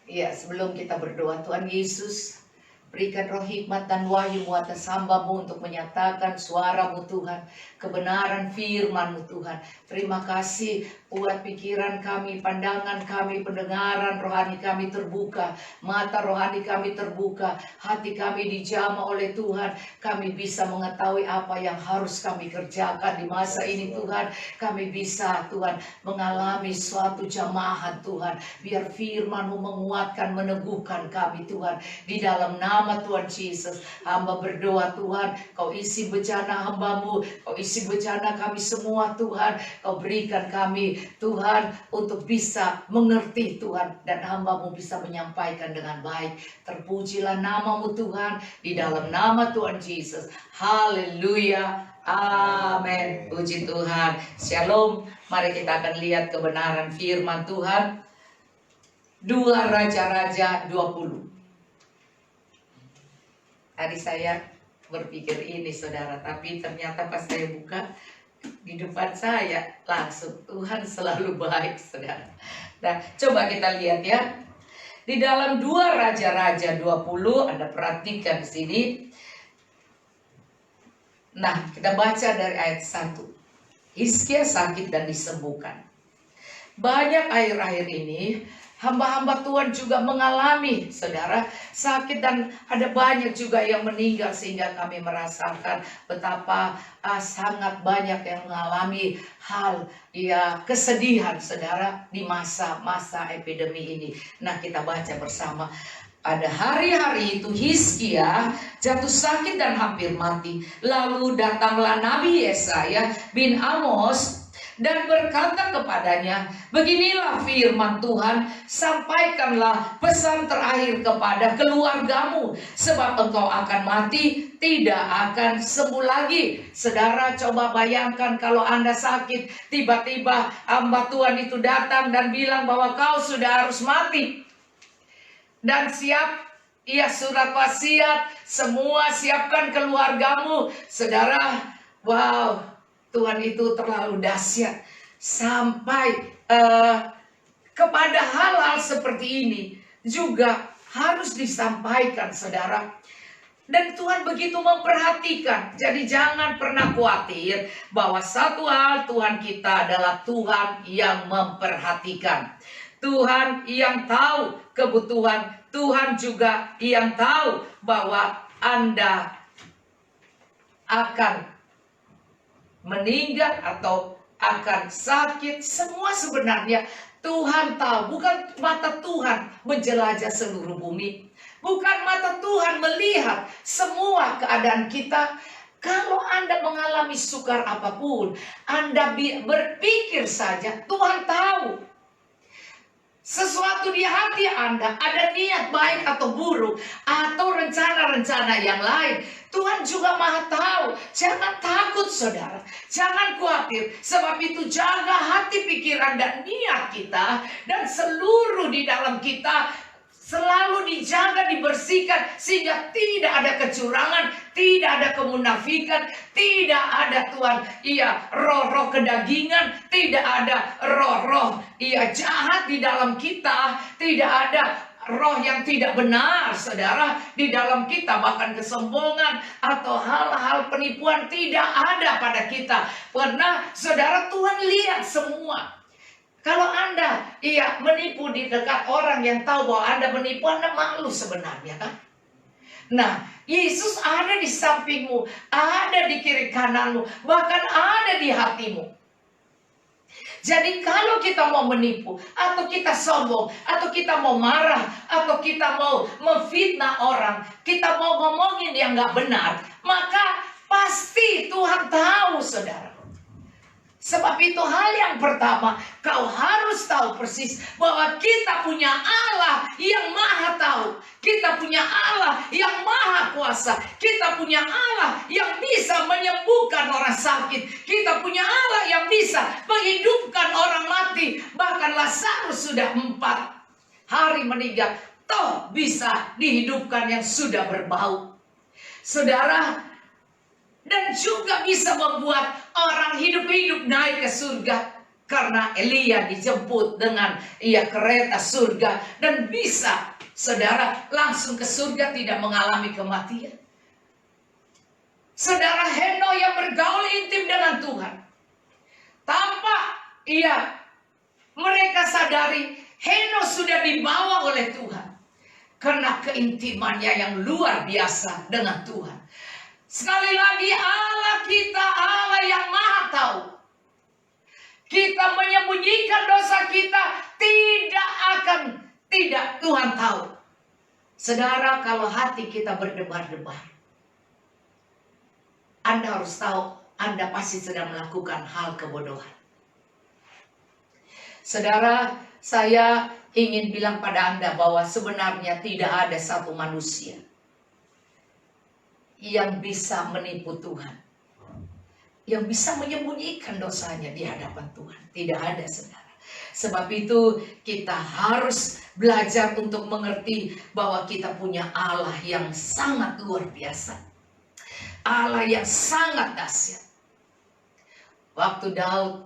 Ya, sebelum kita berdoa, Tuhan Yesus, berikan roh hikmat dan wahyu atas hamba-Mu untuk menyatakan suara-Mu Tuhan, kebenaran firman-Mu Tuhan. Terima kasih buat pikiran kami, pandangan kami, pendengaran rohani kami terbuka, mata rohani kami terbuka, hati kami dijamah oleh Tuhan. Kami bisa mengetahui apa yang harus kami kerjakan di masa ini Tuhan. Kami bisa Tuhan mengalami suatu jamahan Tuhan. Biar firman-Mu menguatkan, meneguhkan kami Tuhan. Di dalam nama Tuhan Yesus, hamba berdoa Tuhan, Kau isi bejana hamba-Mu, Kau isi bejana kami semua Tuhan. Kau berikan kami Tuhan untuk bisa mengerti Tuhan, dan hamba-Mu bisa menyampaikan dengan baik. Terpujilah nama-Mu Tuhan, di dalam nama Tuhan Yesus. Haleluya. Amin. Puji Tuhan. Shalom. Mari kita akan lihat kebenaran firman Tuhan. 2 Raja-Raja 20. Tadi saya berpikir ini saudara, tapi ternyata pas saya buka di depan saya langsung Tuhan selalu baik saudara. Nah, coba kita lihat ya. Di dalam 2 Raja-Raja 20, Anda perhatikan di sini. Nah, kita baca dari ayat 1. Hizkia sakit dan disembuhkan. Banyak akhir-akhir ini hamba-hamba Tuhan juga mengalami saudara sakit, dan ada banyak juga yang meninggal, sehingga kami merasakan betapa sangat banyak yang mengalami hal kesedihan saudara di masa-masa epidemi ini. Nah, kita baca bersama. Pada hari-hari itu Hizkia jatuh sakit dan hampir mati. Lalu datanglah Nabi Yesaya bin Amos dan berkata kepadanya, beginilah firman Tuhan, sampaikanlah pesan terakhir kepada keluargamu, sebab engkau akan mati, tidak akan sembuh lagi. Saudara, coba bayangkan kalau Anda sakit, tiba-tiba hamba Tuhan itu datang dan bilang bahwa kau sudah harus mati. Dan siap, surat wasiat, semua siapkan keluargamu. Saudara, wow, Tuhan itu terlalu dahsyat. Sampai kepada hal-hal seperti ini juga harus disampaikan saudara. Dan Tuhan begitu memperhatikan. Jadi jangan pernah khawatir bahwa satu hal, Tuhan kita adalah Tuhan yang memperhatikan. Tuhan yang tahu kebutuhan, Tuhan juga yang tahu bahwa Anda akan meninggal atau akan sakit. Semua sebenarnya Tuhan tahu. Bukan mata Tuhan menjelajah seluruh bumi, bukan mata Tuhan melihat semua keadaan kita. Kalau Anda mengalami sukar apapun, Anda berpikir saja Tuhan tahu. Sesuatu di hati Anda, ada niat baik atau buruk, atau rencana-rencana yang lain, Tuhan juga Maha tahu. Jangan takut saudara, jangan khawatir. Sebab itu jaga hati, pikiran, dan niat kita, dan seluruh di dalam kita selalu dijaga, dibersihkan, sehingga tidak ada kecurangan, tidak ada kemunafikan, tidak ada Tuhan, roh-roh kedagingan, tidak ada roh-roh, jahat di dalam kita, tidak ada roh yang tidak benar, saudara, di dalam kita. Bahkan kesombongan atau hal-hal penipuan tidak ada pada kita. Pernah, saudara, Tuhan lihat semua. Kalau Anda menipu di dekat orang yang tahu bahwa Anda menipu, Anda malu sebenarnya kan? Nah, Yesus ada di sampingmu, ada di kiri kananmu, bahkan ada di hatimu. Jadi kalau kita mau menipu, atau kita sombong, atau kita mau marah, atau kita mau memfitnah orang, kita mau ngomongin yang gak benar, maka pasti Tuhan tahu saudara. Sebab itu hal yang pertama, kau harus tahu persis bahwa kita punya Allah yang Maha tahu. Kita punya Allah yang Maha kuasa. Kita punya Allah yang bisa menyembuhkan orang sakit. Kita punya Allah yang bisa menghidupkan orang mati. Bahkan Lazarus sudah 4 hari meninggal, toh bisa dihidupkan yang sudah berbau. Saudara, dan juga bisa membuat orang hidup-hidup naik ke surga. Karena Elia dijemput dengan kereta surga. Dan bisa, saudara, langsung ke surga tidak mengalami kematian. Saudara, Henokh yang bergaul intim dengan Tuhan. Tanpa mereka sadari Henokh sudah dibawa oleh Tuhan. Karena keintimannya yang luar biasa dengan Tuhan. Sekali lagi, Allah kita Allah yang maha tahu. Kita menyembunyikan dosa kita tidak Tuhan tahu. Saudara, kalau hati kita berdebar-debar, Anda harus tahu Anda pasti sedang melakukan hal kebodohan. Saudara, saya ingin bilang pada Anda bahwa sebenarnya tidak ada satu manusia yang bisa menipu Tuhan, yang bisa menyembunyikan dosanya di hadapan Tuhan. Tidak ada, saudara. Sebab itu kita harus belajar untuk mengerti bahwa kita punya Allah yang sangat luar biasa. Allah yang sangat dahsyat. Waktu Daud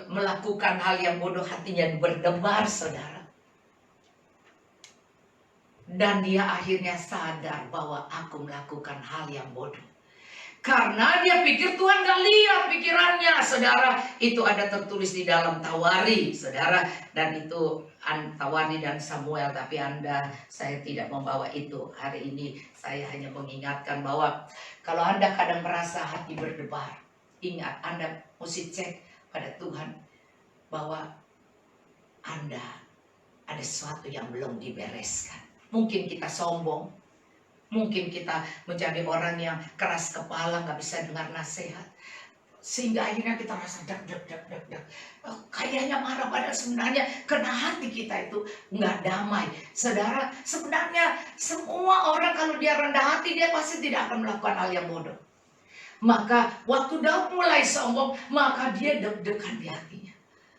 melakukan hal yang bodoh, hatinya berdebar, saudara. Dan dia akhirnya sadar bahwa aku melakukan hal yang bodoh. Karena dia pikir Tuhan gak lihat pikirannya, saudara. Itu ada tertulis di dalam Tawari, saudara. Dan itu Tawari dan Samuel. Tapi saya tidak membawa itu. Hari ini saya hanya mengingatkan bahwa kalau Anda kadang merasa hati berdebar, ingat Anda mesti cek pada Tuhan bahwa Anda ada sesuatu yang belum dibereskan. Mungkin kita sombong, mungkin kita menjadi orang yang keras kepala, nggak bisa dengar nasihat, sehingga akhirnya kita rasa dak. Kayaknya marah, padahal sebenarnya karena hati kita itu nggak damai. Saudara, sebenarnya semua orang kalau dia rendah hati, dia pasti tidak akan melakukan hal yang bodoh. Maka waktu Daud mulai sombong, maka dia deg-degan di hatinya.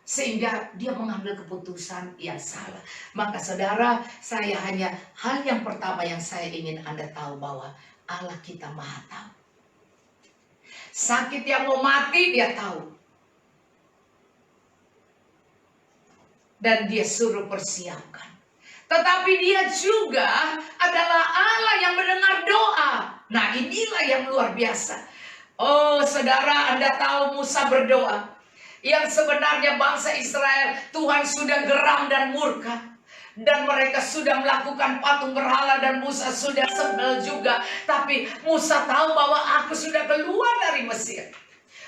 Sehingga dia mengambil keputusan yang salah. Maka saudara, hal yang pertama yang saya ingin Anda tahu bahwa Allah kita maha tahu. Sakit yang mau mati dia tahu. Dan dia suruh persiapkan. Tetapi dia juga adalah Allah yang mendengar doa. Nah, inilah yang luar biasa. Oh saudara, Anda tahu Musa berdoa. Yang sebenarnya bangsa Israel, Tuhan sudah geram dan murka. Dan mereka sudah melakukan patung berhala dan Musa sudah sebel juga. Tapi Musa tahu bahwa aku sudah keluar dari Mesir.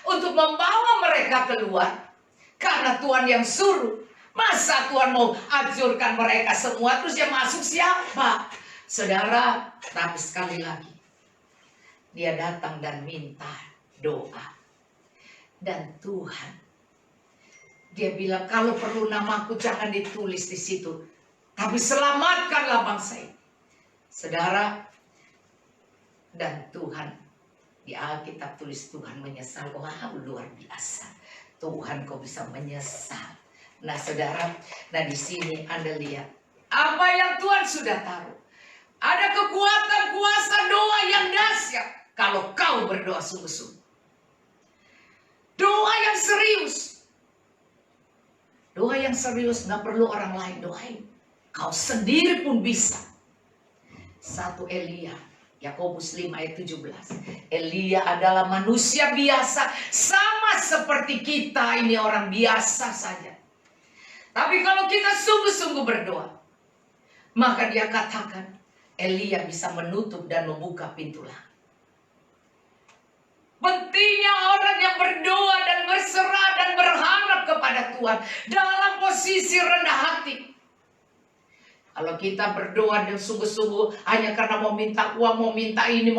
Untuk membawa mereka keluar. Karena Tuhan yang suruh. Masa Tuhan mau hancurkan mereka semua terus yang masuk siapa? Saudara, tapi sekali lagi. Dia datang dan minta doa. Dan Tuhan, dia bilang kalau perlu namaku jangan ditulis di situ. Tapi selamatkanlah bangsa ini. Saudara, dan Tuhan, di Alkitab tulis Tuhan menyesal. Wah, luar biasa. Tuhan kok bisa menyesal. Nah saudara, di sini Anda lihat. Apa yang Tuhan sudah taruh. Ada kekuatan kuasa doa yang dahsyat. Kalau kau berdoa sungguh-sungguh. Doa yang serius. Doa yang serius gak perlu orang lain doain. Kau sendiri pun bisa. Satu Elia. Yakobus 5 ayat 17. Elia adalah manusia biasa. Sama seperti kita ini orang biasa saja. Tapi kalau kita sungguh-sungguh berdoa. Maka dia katakan. Elia bisa menutup dan membuka pintu langit. Pentingnya orang yang berdoa dan berserah dan berharap kepada Tuhan dalam posisi rendah hati. Kalau kita berdoa dan sungguh-sungguh hanya karena mau minta uang, mau minta ini,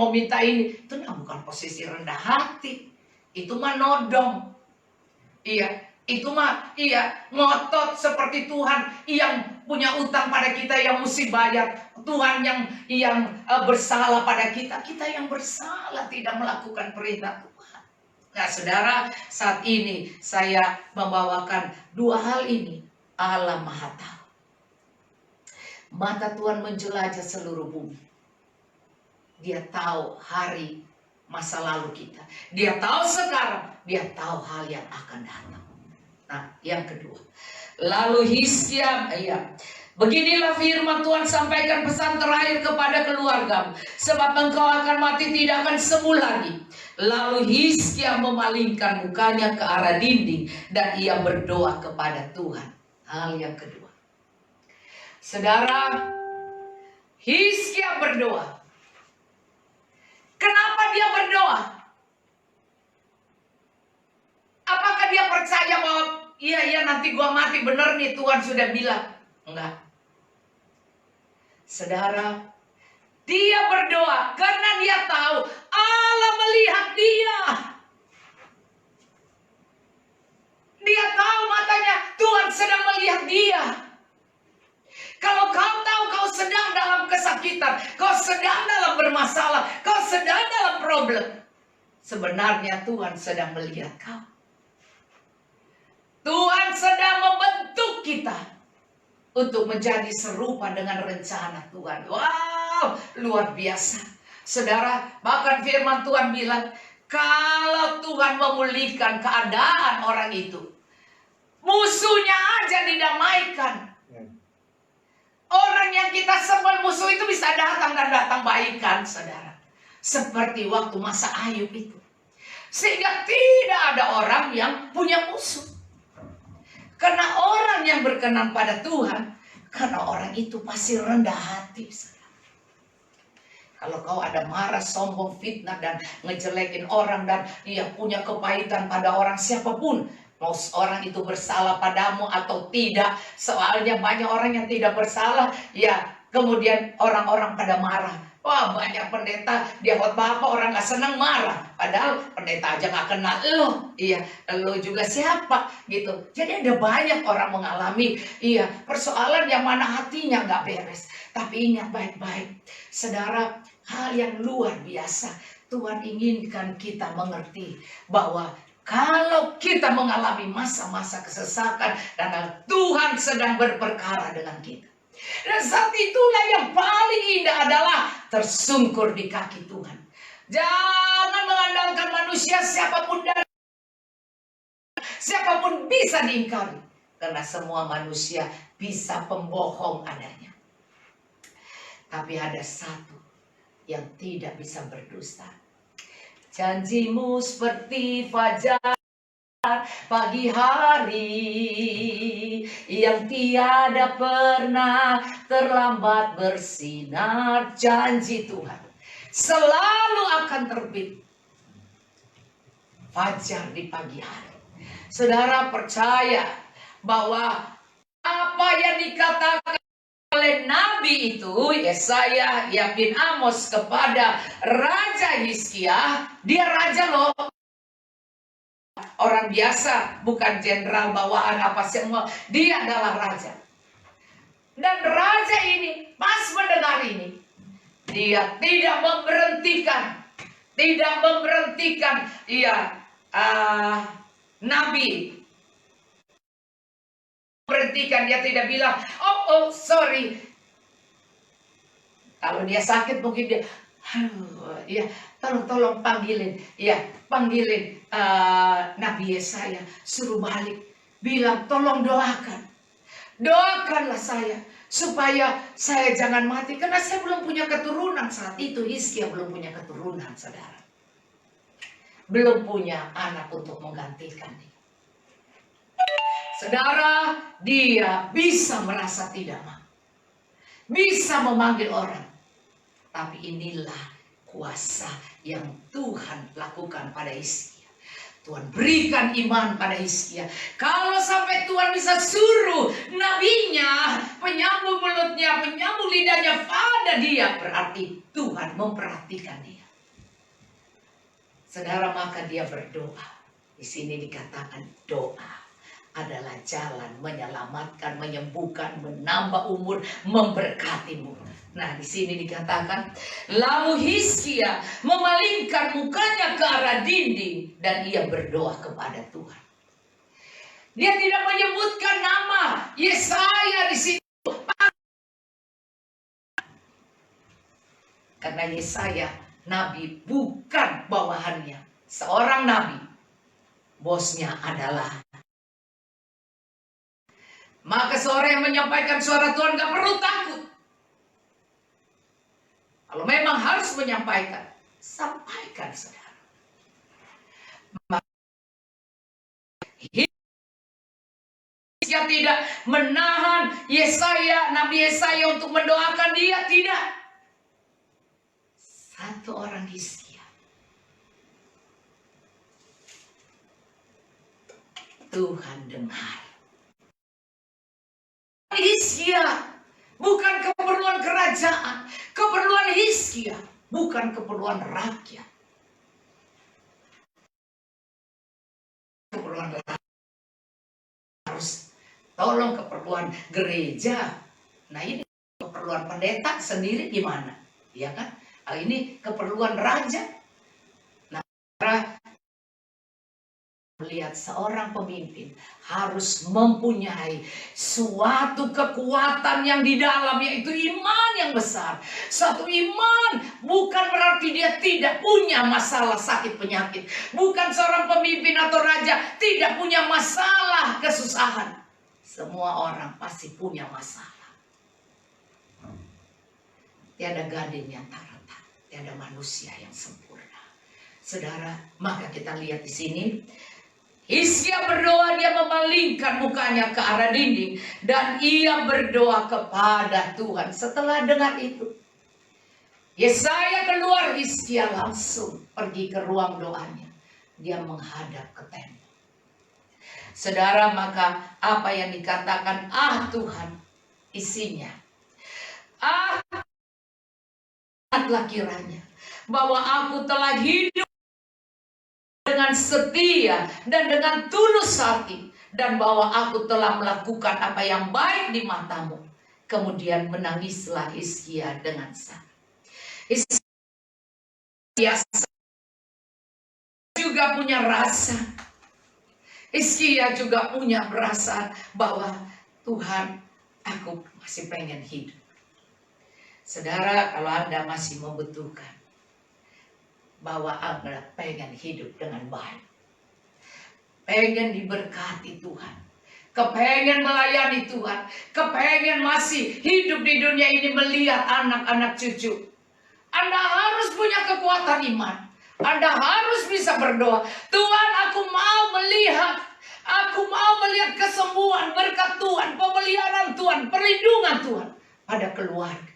itu bukan posisi rendah hati. Itu mah nodong. Itu mah ngotot seperti Tuhan yang punya utang pada kita yang mesti bayar. Tuhan yang bersalah pada kita. Kita yang bersalah tidak melakukan perintah Tuhan. Nah saudara, saat ini saya membawakan dua hal ini. Allah Maha Tahu. Mata Tuhan menjelajah seluruh bumi. Dia tahu hari masa lalu kita. Dia tahu sekarang. Dia tahu hal yang akan datang. Nah, yang kedua. Lalu Hizkia, beginilah firman Tuhan, sampaikan pesan terakhir kepada keluargamu, sebab engkau akan mati, tidak akan sembuh lagi. Lalu Hizkia memalingkan mukanya ke arah dinding dan ia berdoa kepada Tuhan. Hal yang kedua. Saudara, Hizkia berdoa. Kenapa dia berdoa? Apakah dia percaya bahwa iya nanti gua mati, bener nih Tuhan sudah bilang? Enggak. Saudara, dia berdoa karena dia tahu Allah melihat dia. Dia tahu matanya Tuhan sedang melihat dia. Kalau kau tahu kau sedang dalam kesakitan, kau sedang dalam bermasalah, kau sedang dalam problem, sebenarnya Tuhan sedang melihat kau. Tuhan sedang membentuk kita untuk menjadi serupa dengan rencana Tuhan. Wow, luar biasa. Saudara, bahkan firman Tuhan bilang, kalau Tuhan memulihkan keadaan orang itu, musuhnya aja didamaikan. Orang yang kita sebel musuh itu bisa datang dan datang baikan, saudara. Seperti waktu masa Ayub itu. Sehingga tidak ada orang yang punya musuh. Karena orang yang berkenan pada Tuhan, karena orang itu pasti rendah hati, saudara. Kalau kau ada marah, sombong, fitnah, dan ngejelekin orang, dan ia punya kepahitan pada orang siapapun, mau orang itu bersalah padamu atau tidak, soalnya banyak orang yang tidak bersalah, kemudian orang-orang pada marah. Wah, banyak pendeta, dia khotbah apa orang gak senang marah. Padahal pendeta aja gak kenal lo. Lo juga siapa gitu. Jadi ada banyak orang mengalami persoalan yang mana hatinya gak beres. Tapi ingat baik-baik, saudara, hal yang luar biasa. Tuhan inginkan kita mengerti bahwa kalau kita mengalami masa-masa kesesakan, dan Tuhan sedang berperkara dengan kita. Dan saat itulah yang paling indah adalah tersungkur di kaki Tuhan. Jangan mengandalkan manusia, siapapun bisa diingkari. Karena semua manusia bisa pembohong adanya. Tapi ada satu yang tidak bisa berdusta. Janjimu seperti fajar pagi hari yang tiada pernah terlambat bersinar. Janji Tuhan selalu akan terbit fajar di pagi hari. Saudara percaya bahwa apa yang dikatakan oleh Nabi itu, Yesaya bin Amos kepada Raja Hizkia, dia raja loh. Orang biasa, bukan jenderal bawaan apa semua. Dia adalah raja. Dan raja ini pas mendengar ini, dia tidak memberhentikan Nabi. Berhentikan, dia tidak bilang, oh sorry. Kalau dia sakit mungkin dia, tolong panggilin, Nabi Yesaya, suruh balik, bilang tolong doakanlah saya supaya saya jangan mati, karena saya belum punya keturunan. Saat itu Hizkia belum punya keturunan, saudara, belum punya anak untuk menggantikan dia. Saudara, dia bisa merasa tidak mampu, bisa memanggil orang, tapi inilah kuasa yang Tuhan lakukan pada Hizkia. Tuhan berikan iman pada Hizkia. Kalau sampai Tuhan bisa suruh nabinya, penyambung mulutnya, penyambung lidahnya pada dia, berarti Tuhan memperhatikan dia. Saudara, maka dia berdoa. Di sini dikatakan doa adalah jalan menyelamatkan, menyembuhkan, menambah umur, memberkatimu. Nah, di sini dikatakan, lalu Hizkia memalingkan mukanya ke arah dinding dan ia berdoa kepada Tuhan. Dia tidak menyebutkan nama Yesaya di situ. Karena Yesaya nabi, bukan bawahannya. Seorang nabi, bosnya adalah Maka seorang yang menyampaikan suara Tuhan gak perlu takut. Kalau memang harus menyampaikan, sampaikan saudara. Dia tidak menahan Nabi Yesaya untuk mendoakan dia, tidak. Satu orang Hizkia, Tuhan dengar. Hizkia bukan keperluan kerajaan, keperluan Hizkia bukan keperluan rakyat. Keperluan rakyat harus tolong keperluan gereja. Nah ini keperluan pendeta sendiri gimana? Ya kan? Ini keperluan raja. Nah, melihat seorang pemimpin harus mempunyai suatu kekuatan yang di dalam, yaitu iman yang besar. Suatu iman bukan berarti dia tidak punya masalah sakit penyakit. Bukan seorang pemimpin atau raja tidak punya masalah kesusahan. Semua orang pasti punya masalah. Tiada gading yang tak retak, tiada manusia yang sempurna. Saudara, maka kita lihat di sini, Hizkia berdoa, dia memalingkan mukanya ke arah dinding dan ia berdoa kepada Tuhan. Setelah dengar itu, Yesaya keluar, Hizkia langsung pergi ke ruang doanya. Dia menghadap ke tembok. Saudara, maka apa yang dikatakan Tuhan, isinya ingatlah kiranya bahwa aku telah hidup dengan setia dan dengan tulus hati, dan bahwa aku telah melakukan apa yang baik di matamu. Kemudian menangislah Hizkia dengan sangat. Hizkia juga punya rasa. Hizkia juga punya perasaan bahwa Tuhan, aku masih pengen hidup. Saudara, kalau Anda masih membutuhkan bahwa Anda pengen hidup dengan baik, pengen diberkati Tuhan, kepengen melayani Tuhan, kepengen masih hidup di dunia ini melihat anak-anak cucu, Anda harus punya kekuatan iman. Anda harus bisa berdoa, Tuhan, aku mau melihat kesembuhan, berkat Tuhan, pemeliharaan Tuhan, perlindungan Tuhan pada keluarga.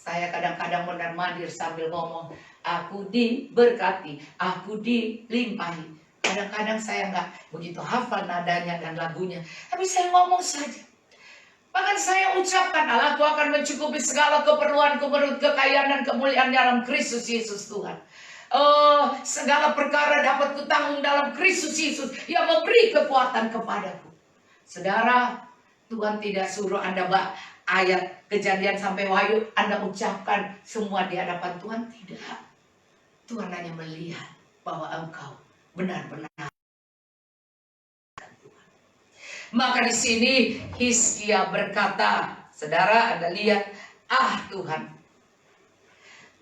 Saya kadang-kadang mondar-mandir sambil ngomong, aku diberkati, aku dilimpahi. Kadang-kadang saya nggak begitu hafal nadanya dan lagunya, tapi saya ngomong saja. Bahkan saya ucapkan, Allahku akan mencukupi segala keperluanku menurut kekayaan dan kemuliaan dalam Kristus Yesus Tuhan. Segala perkara dapat kutanggung dalam Kristus Yesus yang memberi kekuatan kepadaku. Saudara, Tuhan tidak suruh Anda ayat Kejadian sampai Wahyu Anda ucapkan semua di hadapan Tuhan, tidak. Tuhan hanya melihat bahwa engkau benar-benar. Maka di sini Hizkia berkata, saudara, Anda lihat, Tuhan.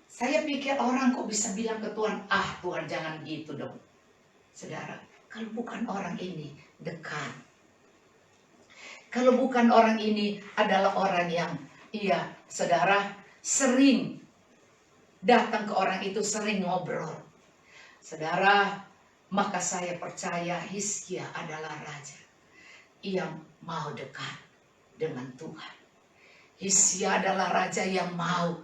Saya pikir orang kok bisa bilang ke Tuhan, Tuhan jangan gitu dong. Saudara, kalau bukan orang ini dekat. Kalau bukan orang ini adalah orang yang, saudara, sering datang ke orang itu, sering ngobrol. Saudara, maka saya percaya Hizkia adalah raja yang mau dekat dengan Tuhan. Hizkia adalah raja yang mau.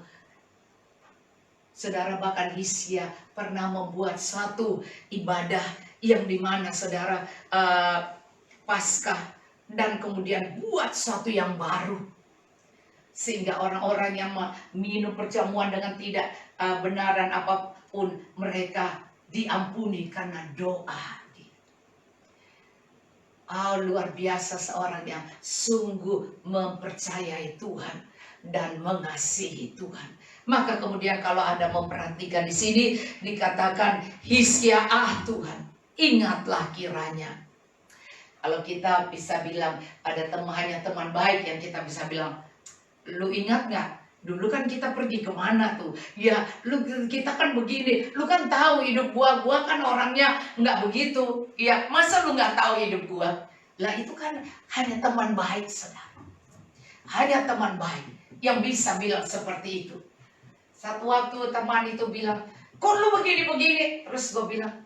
Saudara, bahkan Hizkia pernah membuat satu ibadah yang dimana saudara Paskah, dan kemudian buat satu yang baru. Sehingga orang-orang yang minum perjamuan dengan tidak benar dan apapun, mereka diampuni karena doa. Luar biasa seorang yang sungguh mempercayai Tuhan dan mengasihi Tuhan. Maka kemudian kalau Anda memperhatikan di sini dikatakan Hizkia, Tuhan, ingatlah kiranya. Kalau kita bisa bilang ada teman baik yang kita bisa bilang, lu ingat nggak? Dulu kan kita pergi kemana tuh? Ya, kita kan begini. Lu kan tahu hidup gua kan orangnya nggak begitu. Ya, masa lu nggak tahu hidup gua? Lah itu kan hanya teman baik, saudara. Hanya teman baik yang bisa bilang seperti itu. Satu waktu teman itu bilang, kok lu begini-begini? Terus gue bilang,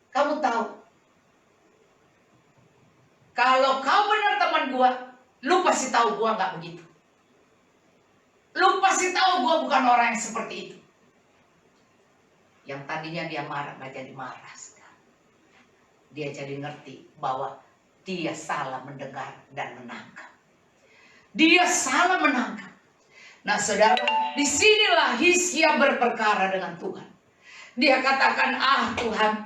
kamu tahu, kalau kau benar teman gue, lu pasti tahu gue gak begitu. Lu pasti tahu gue bukan orang yang seperti itu. Yang tadinya dia marah, gak jadi marah. Dia jadi ngerti bahwa dia salah mendengar dan menangkap. Dia salah menangkap. Nah saudara, disinilah Hizkia berperkara dengan Tuhan. Dia katakan, Tuhan,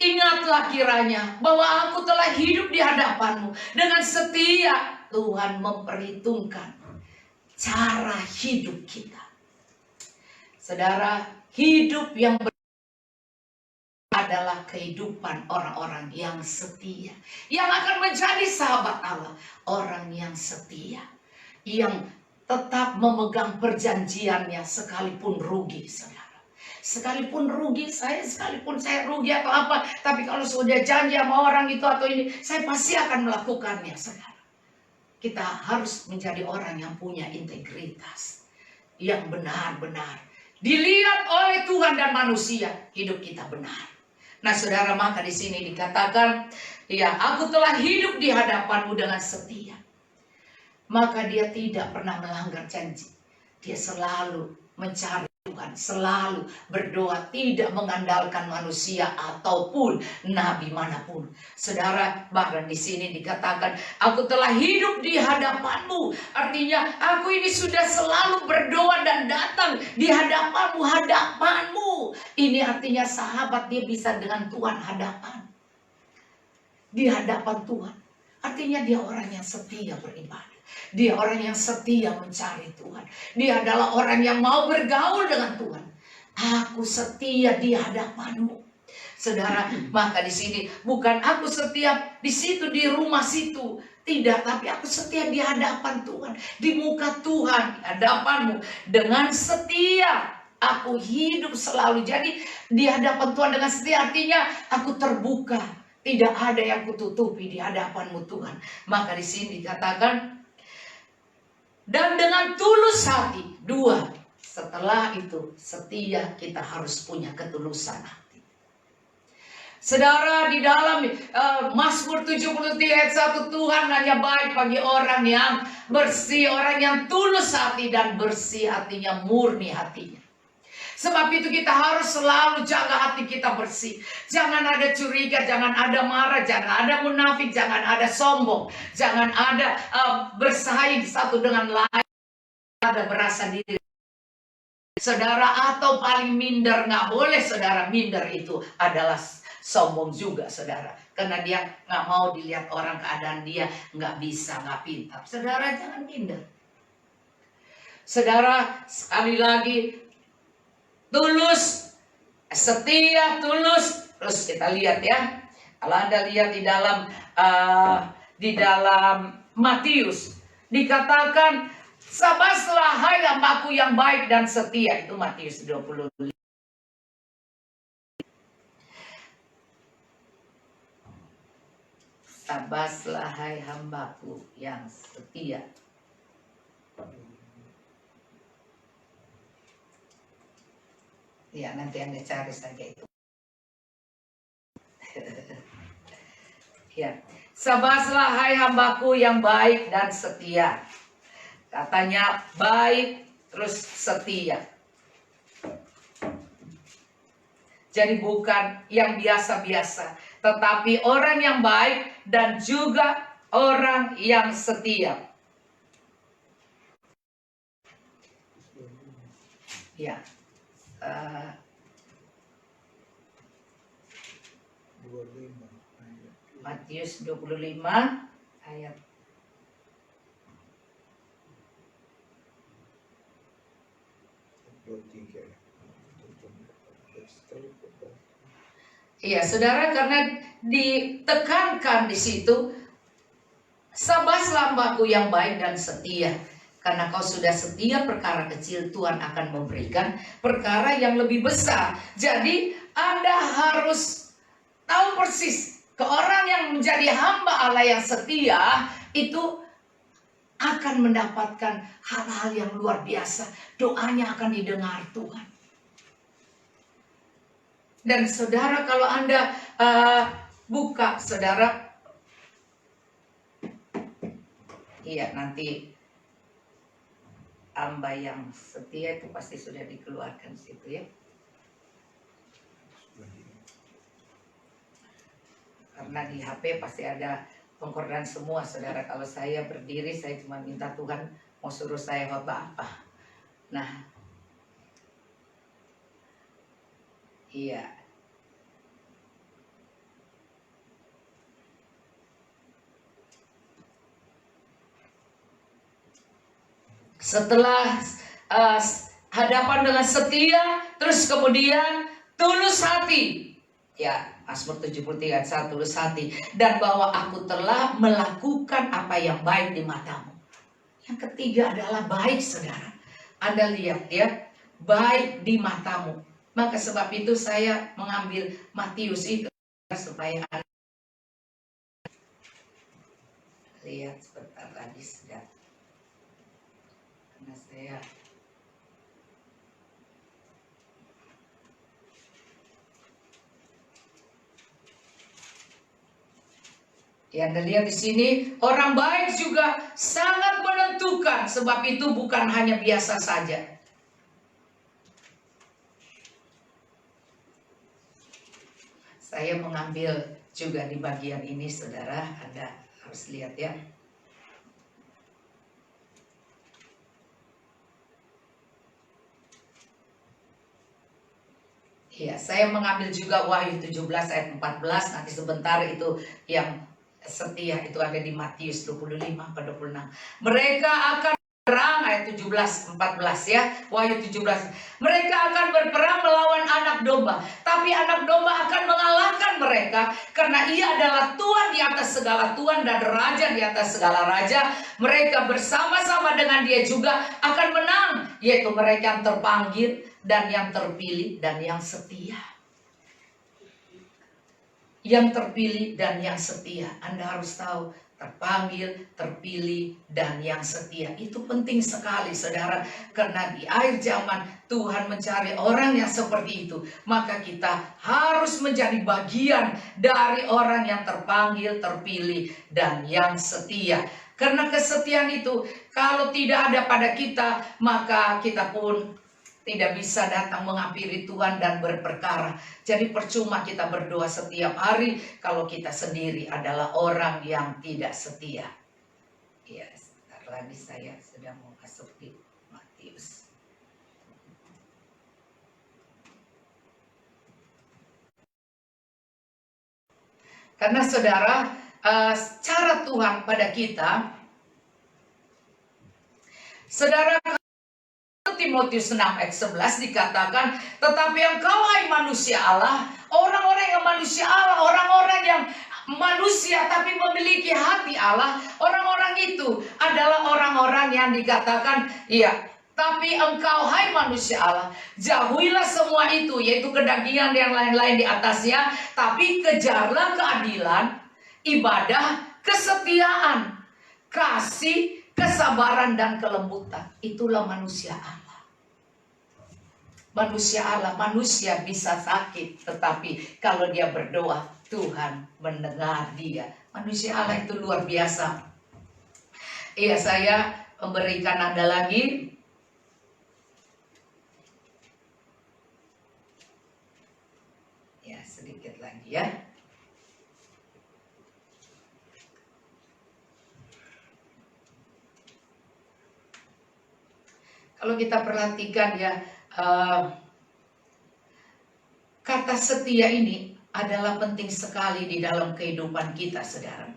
ingatlah kiranya bahwa aku telah hidup di hadapan-Mu dengan setia. Tuhan memperhitungkan cara hidup kita. Saudara, hidup yang adalah kehidupan orang-orang yang setia, yang akan menjadi sahabat Allah. Orang yang setia, yang tetap memegang perjanjiannya sekalipun rugi, saudara. Sekalipun rugi sekalipun saya rugi atau apa, tapi kalau sudah janji sama orang itu atau ini, saya pasti akan melakukannya, saudara. Kita harus menjadi orang yang punya integritas, yang benar-benar dilihat oleh Tuhan dan manusia, hidup kita benar. Nah saudara, maka di sini dikatakan, ya aku telah hidup di hadapan-Mu dengan setia. Maka dia tidak pernah melanggar janji. Dia selalu mencari Tuhan, selalu berdoa, tidak mengandalkan manusia ataupun nabi manapun. Saudara, bahkan di sini dikatakan, aku telah hidup di hadapan-Mu. Artinya, aku ini sudah selalu berdoa dan datang di hadapan-Mu. Ini artinya sahabat dia bisa dengan Tuhan hadapan. Di hadapan Tuhan. Artinya dia orang yang setia beribadah. Dia orang yang setia mencari Tuhan. Dia adalah orang yang mau bergaul dengan Tuhan. Aku setia di hadapan-Mu. Saudara, maka di sini bukan aku setia di situ, di rumah situ. Tidak, tapi aku setia di hadapan Tuhan. Di muka Tuhan, di hadapan-Mu. Dengan setia. Aku hidup selalu. Jadi di hadapan Tuhan dengan setia artinya aku terbuka. Tidak ada yang kututupi di hadapan-Mu Tuhan. Maka di sini dikatakan, dan dengan tulus hati. 2. Setelah itu setia, kita harus punya ketulusan hati. Saudara, di dalam Mazmur 73 ayat 1, Tuhan hanya baik bagi orang yang bersih, orang yang tulus hati dan bersih hatinya, murni hatinya. Sebab itu kita harus selalu jaga hati kita bersih. Jangan ada curiga, jangan ada marah, jangan ada munafik, jangan ada sombong. Jangan ada bersaing satu dengan lain. Ada berasa diri. Saudara, atau paling minder, nggak boleh saudara. Minder itu adalah sombong juga saudara. Karena dia nggak mau dilihat orang keadaan dia nggak bisa, nggak pintar. Saudara, jangan minder. Saudara, sekali lagi, tulus, setia, tulus. Terus kita lihat ya. Kalau Anda lihat di dalam Matius dikatakan, sabaslah hai hambaku yang baik dan setia. Itu Matius 25. Sabaslah hai hambaku yang setia. Ya, nanti Anda cari saja itu. Ya, sabaslah hai hambaku yang baik dan setia. Katanya baik terus setia. Jadi bukan yang biasa-biasa, tetapi orang yang baik dan juga orang yang setia. Ya. Matius 25 ayat iya, saudara, karena ditekankan di situ, sabaslah hambaku yang baik dan setia. Karena kau sudah setia perkara kecil, Tuhan akan memberikan perkara yang lebih besar. Jadi Anda harus tahu persis ke orang yang menjadi hamba Allah yang setia itu akan mendapatkan hal-hal yang luar biasa. Doanya akan didengar Tuhan. Dan saudara, kalau Anda buka, saudara, iya, nanti hamba yang setia itu pasti sudah dikeluarkan situ ya. Karena di HP pasti ada pengkorban semua, saudara. Kalau saya berdiri, saya cuma minta Tuhan mau suruh saya khotbah apa. Nah, iya. Setelah hadapan dengan setia, terus kemudian tulus hati. Ya, Mazmur 73 ayat 1, tulus hati. Dan bahwa aku telah melakukan apa yang baik di matamu. Yang ketiga adalah baik, saudara. Anda lihat ya, baik di matamu. Maka sebab itu saya mengambil Matius itu supaya Anda lihat sebentar lagi sudah. Karena saya ya, Anda lihat di sini, orang baik juga sangat menentukan, sebab itu bukan hanya biasa saja. Saya mengambil juga di bagian ini, saudara, Anda harus lihat ya. Ya, saya mengambil juga Wahyu 17 ayat 14, nanti sebentar itu yang setia itu ada di Matius 25 atau 26. Mereka akan berperang ayat 17 14 ya, Wahyu 17. Mereka akan berperang melawan anak domba, tapi anak domba akan mengalahkan mereka karena ia adalah Tuhan di atas segala Tuhan dan raja di atas segala raja. Mereka bersama-sama dengan dia juga akan menang, yaitu mereka yang terpanggil dan yang terpilih dan yang setia. Yang terpilih dan yang setia. Anda harus tahu, terpanggil, terpilih, dan yang setia. Itu penting sekali, saudara. Karena di akhir zaman Tuhan mencari orang yang seperti itu. Maka kita harus menjadi bagian dari orang yang terpanggil, terpilih, dan yang setia. Karena kesetiaan itu kalau tidak ada pada kita, maka kita pun tidak bisa datang menghampiri Tuhan dan berperkara. Jadi percuma kita berdoa setiap hari kalau kita sendiri adalah orang yang tidak setia. Ya, sebentar lagi saya sudah mau masuk di Matius. Karena saudara, cara Tuhan pada kita, saudara, Timotius 6 ayat 11 dikatakan, tetapi engkau hai manusia Allah, orang-orang yang manusia Allah, orang-orang yang manusia tapi memiliki hati Allah, orang-orang itu adalah orang-orang yang dikatakan, iya, tapi engkau hai manusia Allah, jauhilah semua itu, yaitu kedagingan yang lain-lain di atasnya, tapi kejarlah keadilan, ibadah, kesetiaan, kasih, kesabaran dan kelembutan. Itulah manusia Allah. Manusia Allah, manusia bisa sakit, tetapi kalau dia berdoa, Tuhan mendengar dia. Manusia Allah itu luar biasa. Iya, saya memberikan Anda lagi. Ya, sedikit lagi ya. Kalau kita perhatikan ya, kata setia ini adalah penting sekali di dalam kehidupan kita, saudara.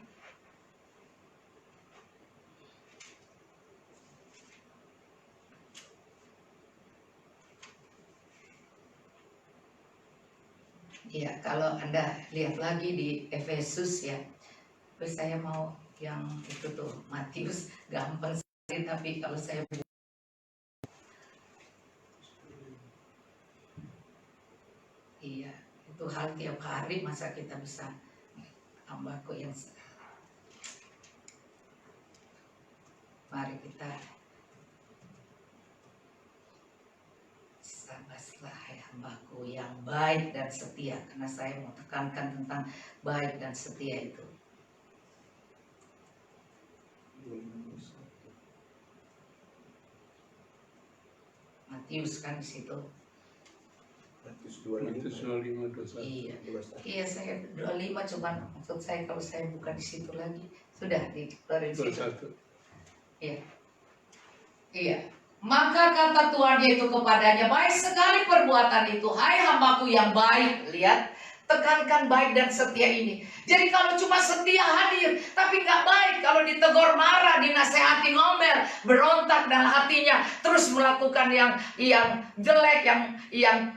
Ya, kalau Anda lihat lagi di Efesus ya, terus saya mau yang itu tuh Matius, gampang sekali, tapi kalau saya iya, itu Tuhan tiap hari, masa kita bisa hambaku yang mari kita sabarlah hai hambaku yang baik dan setia, karena saya mau tekankan tentang baik dan setia itu. Matius kan di situ. Matius 25. Iya. Iya, saya 25, cuman maksud saya kalau saya buka di situ lagi sudah di situ. Iya. Iya. Maka kata Tuhan yaitu kepadanya, baik sekali perbuatan itu, hai hambaku yang baik. Lihat, tekankan baik dan setia ini. Jadi kalau cuma setia hadir, tapi nggak baik, kalau ditegur marah, dinasehati ngomel, berontak dalam hatinya, terus melakukan yang jelek, yang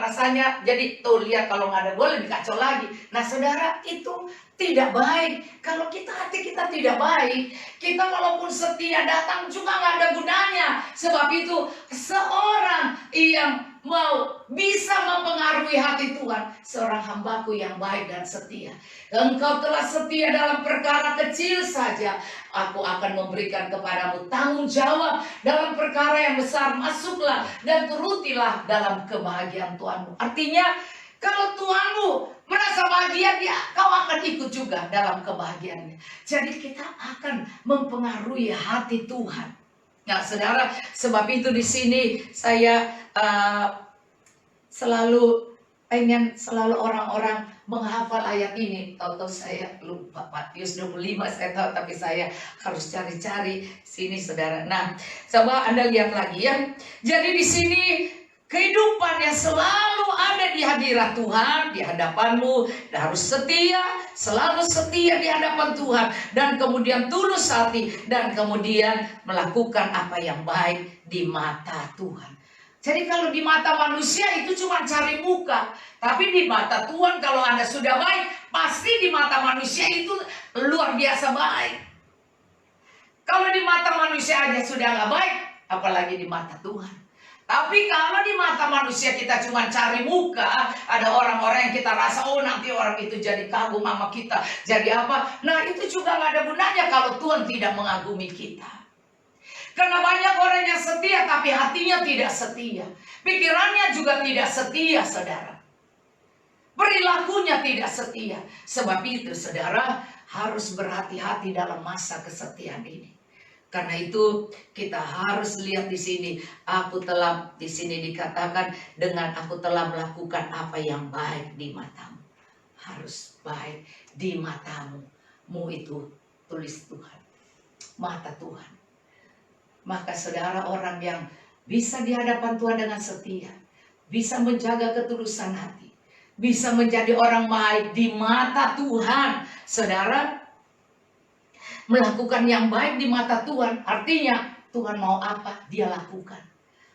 rasanya jadi tuh lihat kalau nggak ada boleh dikacau lagi. Nah saudara, itu tidak baik. Kalau hati kita tidak baik, kita walaupun setia datang juga nggak ada gunanya. Sebab itu seorang yang mau bisa mempengaruhi hati Tuhan, seorang hambaku yang baik dan setia. Engkau telah setia dalam perkara kecil saja, aku akan memberikan kepadamu tanggung jawab dalam perkara yang besar. Masuklah dan turutilah dalam kebahagiaan Tuhanmu. Artinya kalau Tuhanmu merasa bahagia, kau akan ikut juga dalam kebahagiaannya. Jadi kita akan mempengaruhi hati Tuhan. Nah, saudara, sebab itu di sini saya selalu pengen orang-orang menghafal ayat ini. Tahu-tahu saya lupa Matius 25 saya tahu, tapi saya harus cari-cari sini, saudara. Nah, coba Anda lihat lagi ya. Jadi di sini kehidupan yang selalu ada di hadirat Tuhan, di hadapanmu, harus setia, selalu setia di hadapan Tuhan, dan kemudian tulus hati, dan kemudian melakukan apa yang baik di mata Tuhan. Jadi kalau di mata manusia itu cuma cari muka, tapi di mata Tuhan kalau Anda sudah baik, pasti di mata manusia itu luar biasa baik. Kalau di mata manusia aja sudah nggak baik, apalagi di mata Tuhan. Tapi kalau di mata manusia kita cuma cari muka, ada orang-orang yang kita rasa, oh nanti orang itu jadi kagum sama kita, jadi apa? Nah itu juga nggak ada gunanya kalau Tuhan tidak mengagumi kita. Karena banyak orang yang setia tapi hatinya tidak setia. Pikirannya juga tidak setia, saudara. Perilakunya tidak setia. Sebab itu saudara harus berhati-hati dalam masa kesetiaan ini. Karena itu kita harus lihat di sini, di sini dikatakan dengan aku telah melakukan apa yang baik di matamu. Harus baik di matamu. Mu itu tulis Tuhan, mata Tuhan. Maka saudara, orang yang bisa di hadapan Tuhan dengan setia, bisa menjaga ketulusan hati, bisa menjadi orang baik di mata Tuhan, saudara, melakukan yang baik di mata Tuhan, artinya Tuhan mau apa, dia lakukan.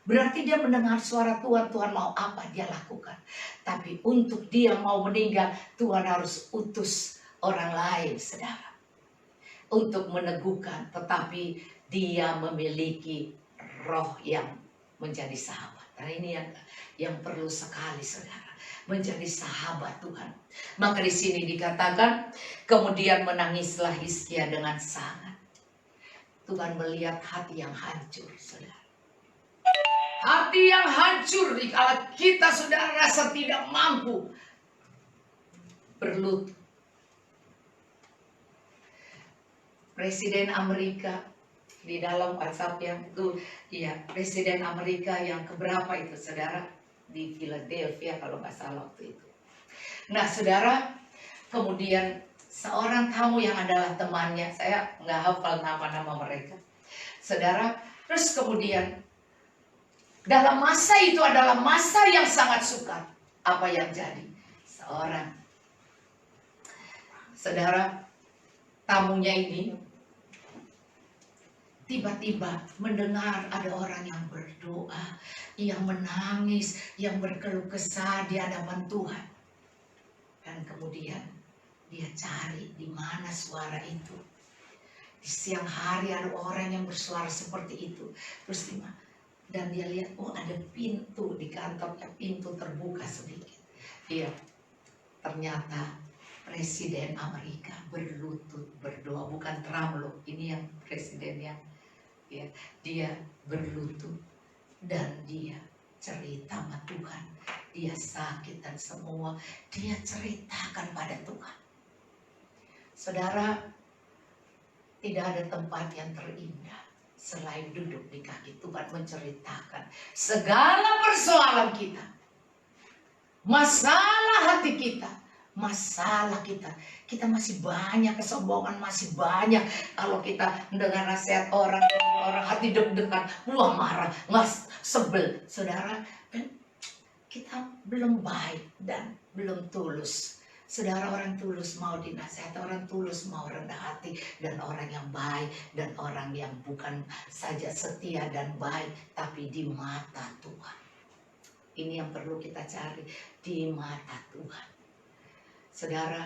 Berarti dia mendengar suara Tuhan, Tuhan mau apa, dia lakukan. Tapi untuk dia mau meninggal, Tuhan harus utus orang lain, saudara, untuk meneguhkan. Tetapi dia memiliki roh yang menjadi sahabat. Nah ini yang perlu sekali, saudara, menjadi sahabat Tuhan. Maka di sini dikatakan, kemudian menangislah Hizkia dengan sangat. Tuhan melihat hati yang hancur, saudara. Hati yang hancur, kalau kita sudah rasa tidak mampu berlutut. Presiden Amerika di dalam WhatsApp yang itu, ya, Presiden Amerika yang keberapa itu, saudara, di Philadelphia kalau nggak salah waktu itu. Nah saudara, kemudian seorang tamu yang adalah temannya, saya nggak hafal nama-nama mereka, saudara. Terus kemudian dalam masa itu adalah masa yang sangat sukar. Apa yang jadi? Seorang saudara tamunya ini tiba-tiba mendengar ada orang yang berdoa, yang menangis, yang berkeluh kesah di hadapan Tuhan. Dan kemudian dia cari di mana suara itu. Di siang hari ada orang yang bersuara seperti itu. Terus di mana? Dan dia lihat, oh ada pintu di kantornya, pintu terbuka sedikit. Iya, ternyata Presiden Amerika berlutut berdoa, bukan Trump loh, ini yang presiden yang ya, dia berlutut dan dia cerita sama Tuhan. Dia sakit dan semua dia ceritakan pada Tuhan. Saudara, tidak ada tempat yang terindah selain duduk di kaki Tuhan menceritakan segala persoalan kita, masalah hati kita, masalah kita. Kita masih banyak kesombongan, masih banyak. Kalau kita mendengar nasihat orang hati deg-degan, wah marah, sebel. Saudara, dan kita belum baik dan belum tulus. Saudara, orang tulus mau dinasihat, orang tulus mau rendah hati, dan orang yang baik dan orang yang bukan saja setia dan baik, tapi di mata Tuhan. Ini yang perlu kita cari, di mata Tuhan. Saudara,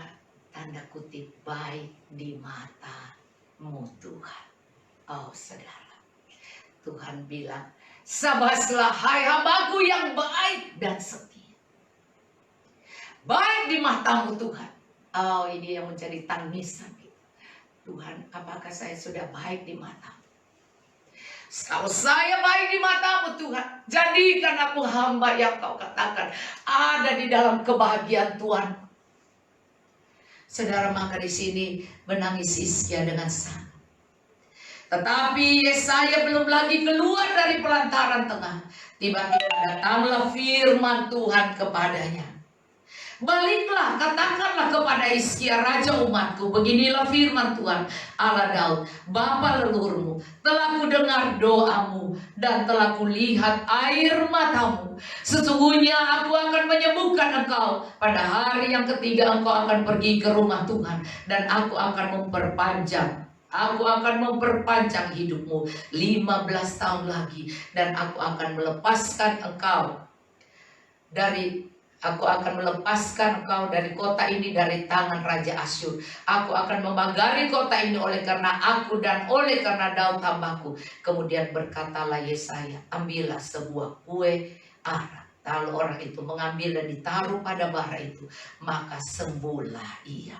tanda kutip baik di matamu Tuhan. Oh saudara, Tuhan bilang, sabaslah hai hambaku yang baik dan setia. Baik di matamu Tuhan. Oh, ini yang menjadi tangisan kita. Tuhan, apakah saya sudah baik di matamu? Kalau saya baik di matamu Tuhan, jadikan aku hamba yang kau katakan ada di dalam kebahagiaan Tuhan. Saudara, maka di sini menangis Hizkia dengan sangat. Tetapi Yesaya belum lagi keluar dari pelantaran tengah. Tiba-tiba datanglah firman Tuhan kepadanya. Baliklah, katakanlah kepada Hizkia raja umatku, beginilah firman Tuhan Allah Daud, bapa leluhurmu, telah kudengar doamu dan telah kulihat air matamu. Sesungguhnya aku akan menyembuhkan engkau. Pada hari yang ketiga engkau akan pergi ke rumah Tuhan, dan aku akan memperpanjang hidupmu 15 tahun lagi, dan aku akan melepaskan engkau dari kota ini dari tangan Raja Asyur. Aku akan memagari kota ini oleh karena aku dan oleh karena Daud hambaku. Kemudian berkatalah Yesaya, ambillah sebuah kue ara. Lalu orang itu mengambil dan ditaruh pada bara itu, maka sembuhlah ia.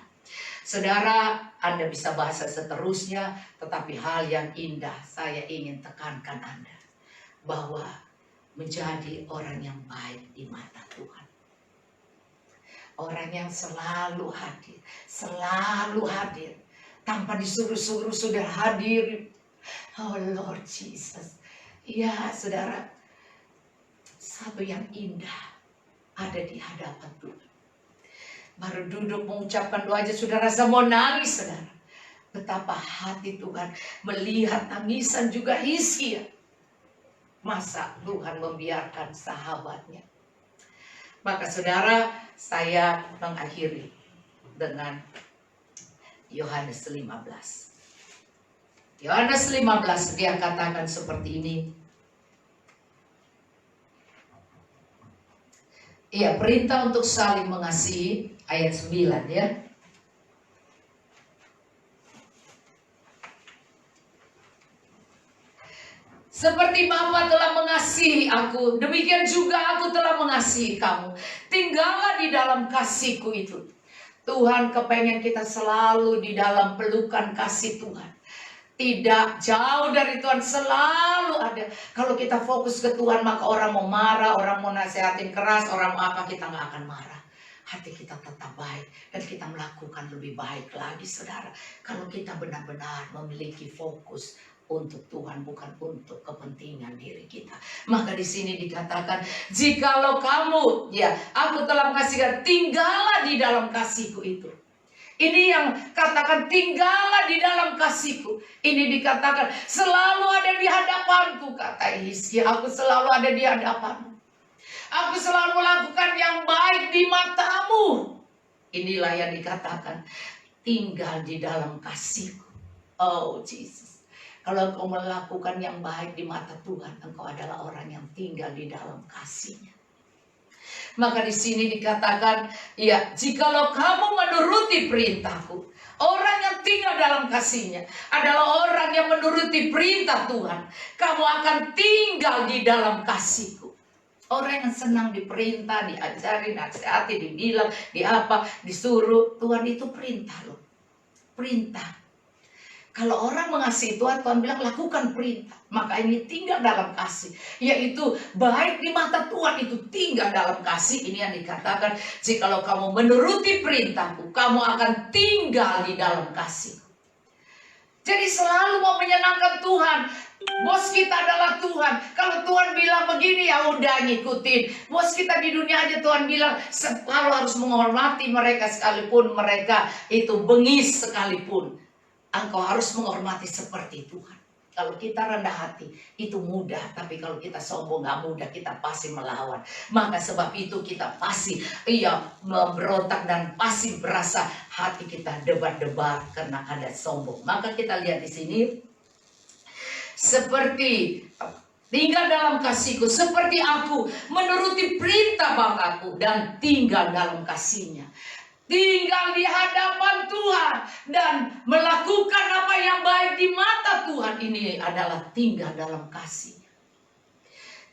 Saudara, Anda bisa bahasa seterusnya, tetapi hal yang indah saya ingin tekankan Anda, bahwa menjadi orang yang baik di mata Tuhan. Orang yang selalu hadir, tanpa disuruh-suruh sudah hadir. Oh Lord Jesus. Ya saudara, satu yang indah ada di hadapan Tuhan. Baru duduk mengucapkan doa aja sudah rasa mau nangis, saudara. Betapa hati Tuhan melihat tangisan juga Hizkia. Masa Tuhan membiarkan sahabatnya? Maka saudara, saya mengakhiri dengan Yohanes 15. Yohanes 15 dia katakan seperti ini. Iya, perintah untuk saling mengasihi, ayat 9 ya. Seperti Bapa telah mengasihi aku, demikian juga aku telah mengasihi kamu. Tinggallah di dalam kasihku itu. Tuhan kepengen kita selalu di dalam pelukan kasih Tuhan. Tidak jauh dari Tuhan, selalu ada. Kalau kita fokus ke Tuhan, maka orang mau marah, orang mau nasihatin keras, orang mau apa, kita nggak akan marah. Hati kita tetap baik dan kita melakukan lebih baik lagi, saudara. Kalau kita benar-benar memiliki fokus untuk Tuhan, bukan untuk kepentingan diri kita. Maka di sini dikatakan, jikalau kamu, ya, aku telah mengasihi, tinggallah di dalam kasihku itu. Ini yang katakan tinggallah di dalam kasihku. Ini dikatakan selalu ada di hadapanku, kata Hizkia. Aku selalu ada di hadapanmu. Aku selalu melakukan yang baik di matamu. Inilah yang dikatakan tinggal di dalam kasihku. Oh Jesus. Kalau engkau melakukan yang baik di mata Tuhan, engkau adalah orang yang tinggal di dalam kasih-Nya. Maka di sini dikatakan, ya, jikalau kamu menuruti perintahku, orang yang tinggal dalam kasih-Nya adalah orang yang menuruti perintah Tuhan. Kamu akan tinggal di dalam kasih-Ku. Orang yang senang diperintah, diajari, nasihati, dibilang, disuruh. Tuhan itu perintah loh. Perintah. Kalau orang mengasihi Tuhan, Tuhan bilang lakukan perintah. Maka ini tinggal dalam kasih. Yaitu baik di mata Tuhan itu tinggal dalam kasih. Ini yang dikatakan, jikalau kamu menuruti perintahku, kamu akan tinggal di dalam kasih. Jadi selalu mau menyenangkan Tuhan. Bos kita adalah Tuhan. Kalau Tuhan bilang begini, ya udah ngikutin. Bos kita di dunia aja Tuhan bilang selalu harus menghormati mereka sekalipun mereka itu bengis sekalipun. Engkau harus menghormati seperti Tuhan. Kalau kita rendah hati itu mudah, tapi kalau kita sombong gak mudah, kita pasti melawan. Maka sebab itu kita pasti memberontak dan pasti berasa hati kita debar-debar karena ada sombong. Maka kita lihat di sini seperti tinggal dalam kasihku, seperti aku menuruti perintah Bapakku dan tinggal dalam kasihnya. Tinggal di hadapan Tuhan dan melakukan apa yang baik di mata Tuhan. Ini adalah tinggal dalam kasih.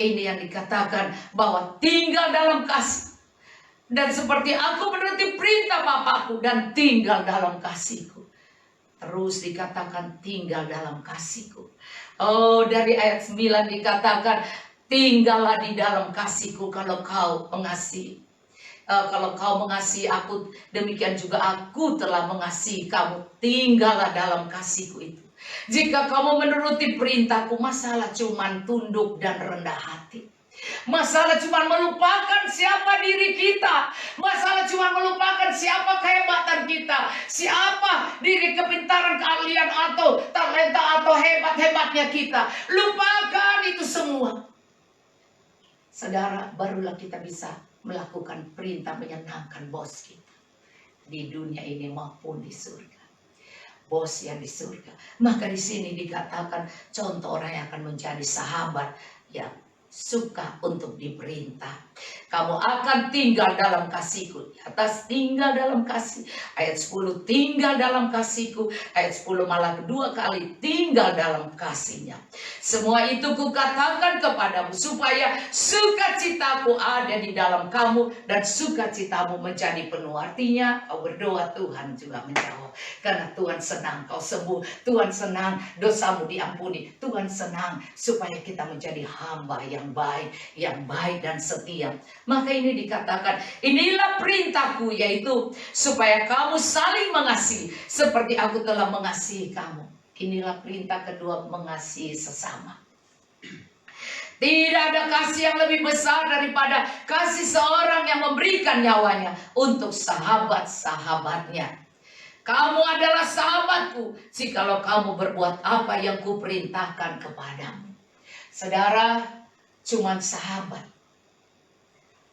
Ini yang dikatakan bahwa tinggal dalam kasih. Dan seperti aku menuruti perintah Bapakku dan tinggal dalam kasihku. Terus dikatakan tinggal dalam kasihku. Oh, dari ayat 9 dikatakan tinggallah di dalam kasihku kalau kau mengasihi. Kalau kau mengasihi aku, demikian juga aku telah mengasihi kamu. Tinggallah dalam kasihku itu. Jika kamu menuruti perintahku, masalah cuman tunduk dan rendah hati. Masalah cuma melupakan siapa diri kita. Masalah cuma melupakan siapa kehebatan kita. Siapa diri kepintaran keahlian atau talenta atau hebat-hebatnya kita. Lupakan itu semua. Saudara, barulah kita bisa melakukan perintah menyenangkan bos kita. Di dunia ini maupun di surga. Bos yang di surga. Maka di sini dikatakan contoh orang yang akan menjadi sahabat yang suka untuk diperintah. Kamu akan tinggal dalam kasihku. Di atas tinggal dalam kasih. Ayat 10 tinggal dalam kasihku. Ayat 10 malah kedua kali tinggal dalam kasihnya. Semua itu kukatakan kepadamu supaya sukacitaku ada di dalam kamu dan sukacitamu menjadi penuh. Artinya kau berdoa, Tuhan juga menjawab. Karena Tuhan senang kau sembuh. Tuhan senang dosamu diampuni. Tuhan senang supaya kita menjadi hamba yang baik dan setia. Maka ini dikatakan, inilah perintahku, yaitu supaya kamu saling mengasihi seperti aku telah mengasihi kamu. Inilah perintah kedua, mengasihi sesama. Tidak ada kasih yang lebih besar daripada kasih seorang yang memberikan nyawanya untuk sahabat-sahabatnya. Kamu adalah sahabatku jikalau kamu berbuat apa yang kuperintahkan kepadamu. Saudara, cuman sahabat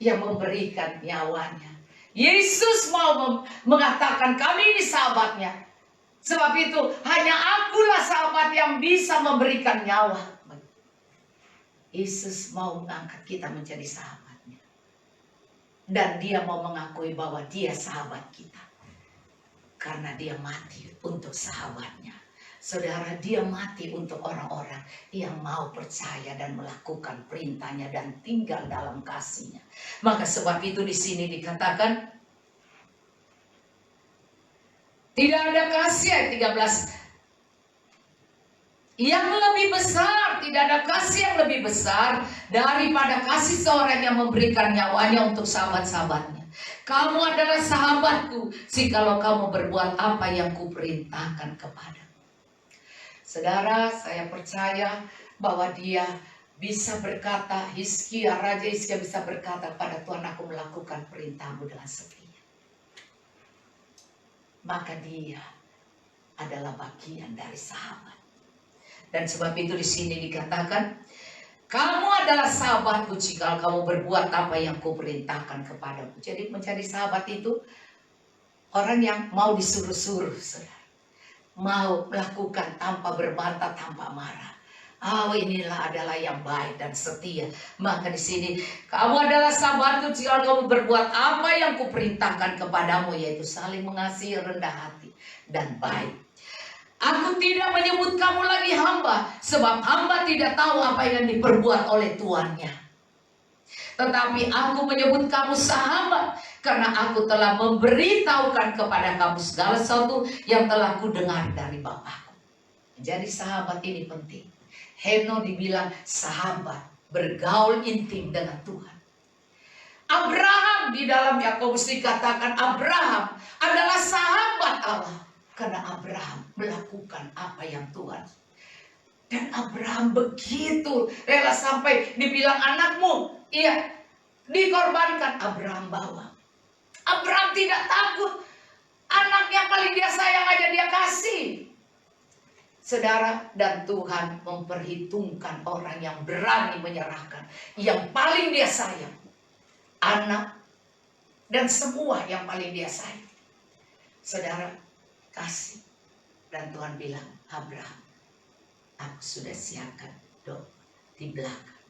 yang memberikan nyawanya. Yesus mau mengatakan kami ini sahabatnya. Sebab itu hanya akulah sahabat yang bisa memberikan nyawa. Yesus mau mengangkat kita menjadi sahabatnya. Dan dia mau mengakui bahwa dia sahabat kita. Karena dia mati untuk sahabatnya. Saudara, dia mati untuk orang-orang yang mau percaya dan melakukan perintahnya dan tinggal dalam kasihnya. Maka sebab itu di sini dikatakan tidak ada kasih, ayat 13. Yang lebih besar, tidak ada kasih yang lebih besar daripada kasih seorang yang memberikan nyawanya untuk sahabat-sahabatnya. Kamu adalah sahabatku jikalau kamu berbuat apa yang kuperintahkan kepadamu. Saudara, saya percaya bahwa dia bisa berkata, Raja Hizkia bisa berkata pada Tuhan, aku melakukan perintahmu dengan setia. Maka dia adalah bagian dari sahabat. Dan sebab itu di sini dikatakan, kamu adalah sahabatku jika kamu berbuat apa yang kuperintahkan kepadamu. Jadi menjadi sahabat itu orang yang mau disuruh-suruh, saudara. Mau melakukan tanpa berbantah, tanpa marah. Oh, inilah adalah yang baik dan setia. Maka di sini kamu adalah sahabatku jika kamu berbuat apa yang kuperintahkan kepadamu, yaitu saling mengasihi, rendah hati dan baik. Aku tidak menyebut kamu lagi hamba, sebab hamba tidak tahu apa yang diperbuat oleh tuannya. Tetapi aku menyebut kamu sahabat, karena aku telah memberitahukan kepada kamu segala sesuatu yang telah kudengar dari Bapakku. Jadi sahabat ini penting. Henokh dibilang sahabat, bergaul intim dengan Tuhan. Abraham, di dalam Yakobus dikatakan Abraham adalah sahabat Allah, karena Abraham melakukan apa yang Tuhan. Dan Abraham begitu rela sampai dibilang anakmu, iya, dikorbankan. Abraham bawa. Abraham tidak takut. Anak yang paling dia sayang aja dia kasih. Saudara, dan Tuhan memperhitungkan orang yang berani menyerahkan yang paling dia sayang, anak dan semua yang paling dia sayang. Saudara, kasih. Dan Tuhan bilang, Abraham, aku sudah siapkan doa di belakang.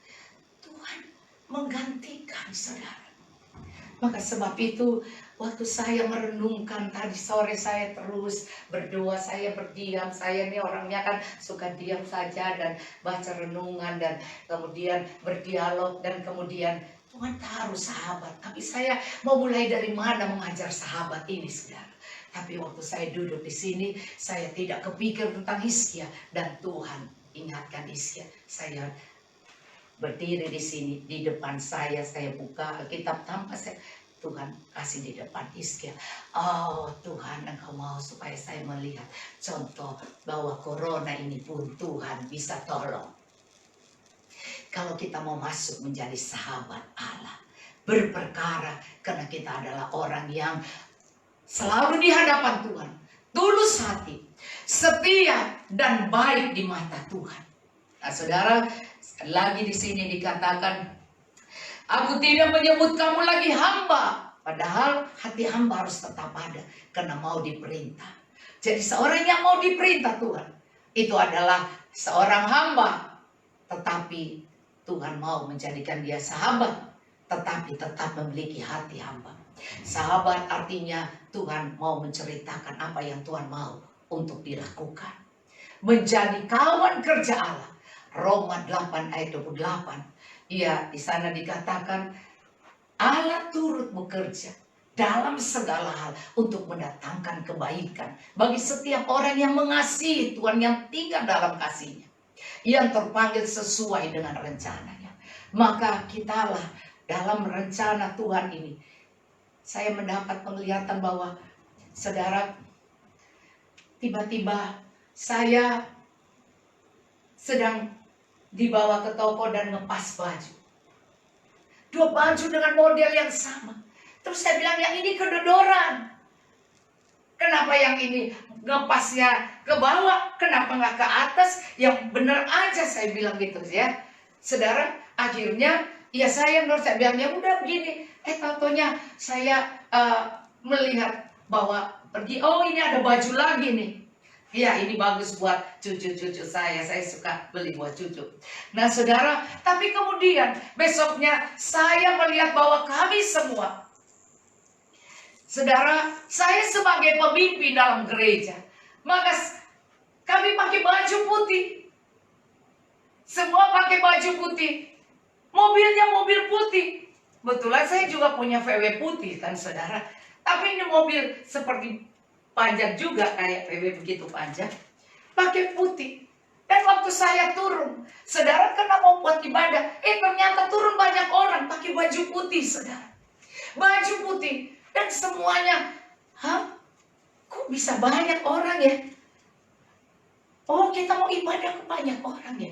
Tuhan menggantikan, saudara. Maka sebab itu, waktu saya merenungkan tadi sore, saya terus berdoa, saya berdiam. Saya ini orangnya kan suka diam saja dan baca renungan dan kemudian berdialog. Dan kemudian Tuhan taruh sahabat. Tapi saya mau mulai dari mana mengajar sahabat ini, saudara. Tapi waktu saya duduk di sini, saya tidak kepikir tentang Hizkia. Dan Tuhan ingatkan Hizkia. Saya berdiri di sini, di depan saya buka Alkitab tanpa Tuhan kasih di depan Hizkia. Oh Tuhan, Engkau mau supaya saya melihat contoh bahwa corona ini pun Tuhan bisa tolong. Kalau kita mau masuk menjadi sahabat Allah, berperkara, karena kita adalah orang yang selalu di hadapan Tuhan, tulus hati, setia dan baik di mata Tuhan. Nah, saudara, lagi di sini dikatakan, aku tidak menyebut kamu lagi hamba, padahal hati hamba harus tetap ada karena mau diperintah. Jadi seorang yang mau diperintah Tuhan, itu adalah seorang hamba, tetapi Tuhan mau menjadikan dia sahabat, tetapi tetap memiliki hati hamba. Sahabat artinya Tuhan mau menceritakan apa yang Tuhan mau untuk dilakukan. Menjadi kawan kerja Allah. Roma 8 ayat 28. Ya, di sana dikatakan Allah turut bekerja dalam segala hal untuk mendatangkan kebaikan bagi setiap orang yang mengasihi Tuhan, yang tinggal dalam kasih-Nya, yang terpanggil sesuai dengan rencananya. Maka kitalah dalam rencana Tuhan ini. Saya mendapat penglihatan bahwa, saudara, tiba-tiba saya sedang dibawa ke toko dan ngepas baju. Dua baju dengan model yang sama. Terus saya bilang, yang ini kedodoran. Kenapa yang ini ngepasnya ke bawah? Kenapa nggak ke atas? Yang benar aja, saya bilang gitu ya. Saudara, akhirnya ya saya bilang, ya udah begini. Taunya saya melihat bahwa pergi, oh ini ada baju lagi nih. Ya, ini bagus buat cucu-cucu saya suka beli buat cucu. Nah saudara, tapi kemudian besoknya saya melihat bahwa kami semua, saudara, saya sebagai pemimpin dalam gereja, maka kami pakai baju putih. Semua pakai baju putih. Mobilnya mobil putih. Betulan saya juga punya VW putih kan saudara. Tapi ini mobil seperti panjang juga, kayak VW begitu panjang. Pakai putih. Dan waktu saya turun, saudara karena mau buat ibadah, ternyata turun banyak orang pakai baju putih, saudara. Baju putih. Dan semuanya, kok bisa banyak orang ya? Oh, kita mau ibadah ke banyak orang ya?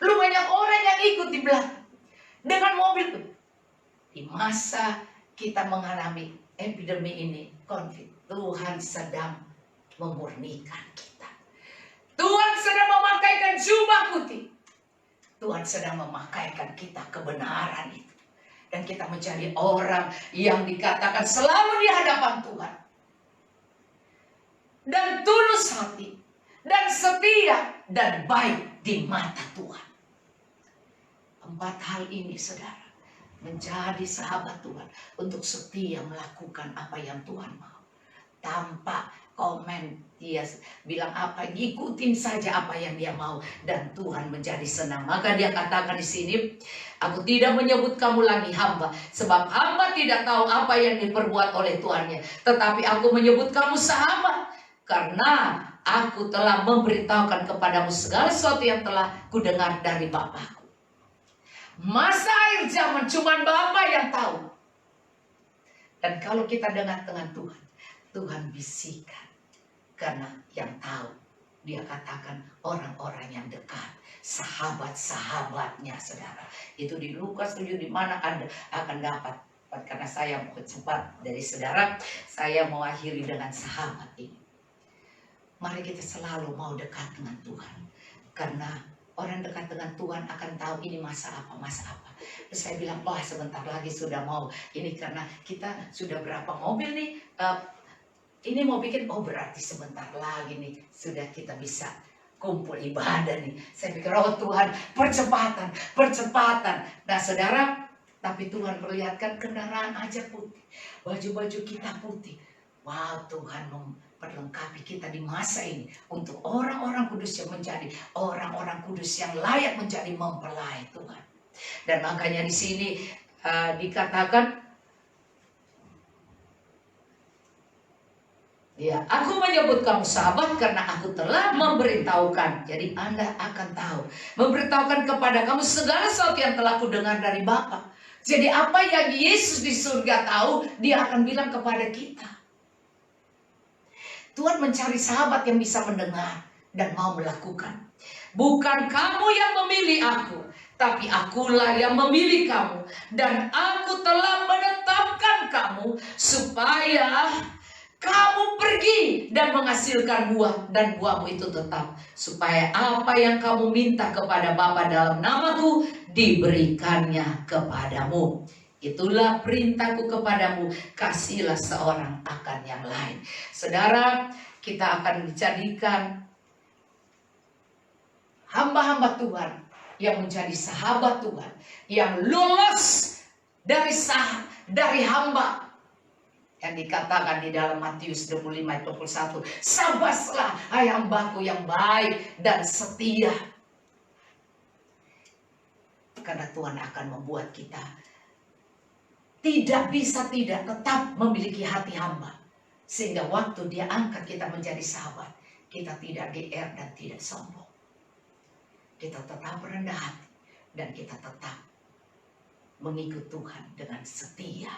Lu banyak orang yang ikut di belakang. Dengan mobil tuh. Di masa kita mengalami epidemi ini, COVID, Tuhan sedang memurnikan kita. Tuhan sedang memakaikan jubah putih. Tuhan sedang memakaikan kita kebenaran itu. Dan kita menjadi orang yang dikatakan selalu di hadapan Tuhan. Dan tulus hati. Dan setia dan baik di mata Tuhan. 4 hal ini saudara. Menjadi sahabat Tuhan untuk setia melakukan apa yang Tuhan mau. Tanpa komen, dia bilang apa, ikutin saja apa yang dia mau, dan Tuhan menjadi senang. Maka dia katakan di sini, aku tidak menyebut kamu lagi hamba, sebab hamba tidak tahu apa yang diperbuat oleh tuannya, tetapi aku menyebut kamu sahabat, karena aku telah memberitahukan kepadamu segala sesuatu yang telah kudengar dari Bapakku. Masa akhir zaman cuma Bapa yang tahu. Dan kalau kita dengar dengan Tuhan, Tuhan bisikan. Karena yang tahu, dia katakan orang-orang yang dekat, sahabat-sahabatnya, saudara. Itu di Lukas 7, di mana Anda akan dapat. Karena saya mau cepat dari saudara, saya mau akhiri dengan sahabat ini. Mari kita selalu mau dekat dengan Tuhan. Karena orang dekat dengan Tuhan akan tahu ini masa apa. Terus saya bilang, wah sebentar lagi sudah mau. Ini karena kita sudah berapa mobil nih. Ini mau bikin, oh berarti sebentar lagi nih. Sudah kita bisa kumpul ibadah nih. Saya pikir, oh Tuhan, percepatan. Nah saudara, tapi Tuhan perlihatkan kendaraan aja putih. Baju-baju kita putih. Wow, Tuhan memperlengkapi kita di masa ini untuk orang-orang kudus yang menjadi orang-orang kudus yang layak menjadi mempelai Tuhan. Dan makanya di sini dikatakan, ya, aku menyebut kamu sahabat karena aku telah memberitahukan. Jadi Anda akan tahu, memberitahukan kepada kamu segala sesuatu yang telah kudengar dari Bapa. Jadi apa yang Yesus di surga tahu, dia akan bilang kepada kita. Tuhan mencari sahabat yang bisa mendengar dan mau melakukan. Bukan kamu yang memilih aku, tapi akulah yang memilih kamu. Dan aku telah menetapkan kamu supaya kamu pergi dan menghasilkan buah, dan buahmu itu tetap. Supaya apa yang kamu minta kepada Bapa dalam namaku, diberikannya kepadamu. Itulah perintahku kepadamu, kasihlah seorang akan yang lain. Saudara, kita akan dijadikan hamba-hamba Tuhan yang menjadi sahabat Tuhan, yang lulus dari hamba. Yang dikatakan di dalam Matius 25 ayat 21, sabaslah hai hambaku yang baik dan setia. Karena Tuhan akan membuat kita tidak bisa tidak tetap memiliki hati hamba. Sehingga waktu dia angkat kita menjadi sahabat, kita tidak GR dan tidak sombong. Kita tetap rendah hati dan kita tetap mengikut Tuhan dengan setia